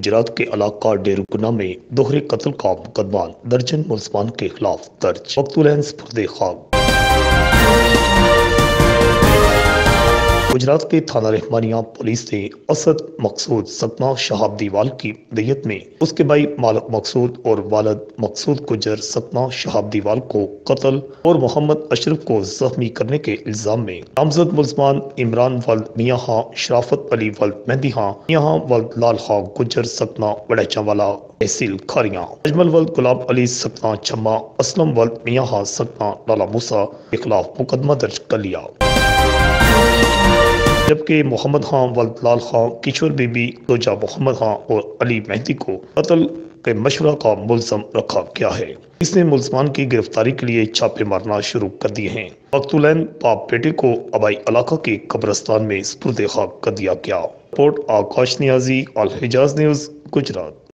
गुजरात के इलाका डेरुगुना में दोहरे कत्ल का मुकदमा दर्जन मुलजमान के खिलाफ दर्ज। मकतूलैन सुपुर्द खाक। गुजरात के थाना रहमानिया पुलिस ने असद मकसूद सतना शहाब दीवाल की दैयत में उसके भाई मालिक मकसूद और वालद मकसूद गुजर सतना शहाब दीवाल को कत्ल और मोहम्मद अशरफ को जख्मी करने के इल्जाम में नामजद मुलजमान इमरान वल्द मियाँ खां, शराफत अली वल्द मेहंदी खां, मियाँ खां वल्द लाल खां गुजर सतना वड़ैचावाला तहसील खारियां, अजमल वल्द गुलाब अली सतना छम्मा, असलम वल्द मियाँ खां सतना लाला मूसा के खिलाफ मुकदमा दर्ज कर लिया, जबकि मोहम्मद खां वल्द लाल खां, किशोर बीबी रोजा मोहम्मद खां और अली मेहंदी को कत्ल के मशवरा का मुलजम रखा गया है। इसने मुलजमान की गिरफ्तारी के लिए छापे मारना शुरू कर दिए हैं। मकतूलैन बाप बेटे को आबाई इलाका के कब्रिस्तान में सुपुर्द खाक कर दिया गया। रिपोर्ट आकाश नियाजी, अल हिजाज न्यूज, गुजरात।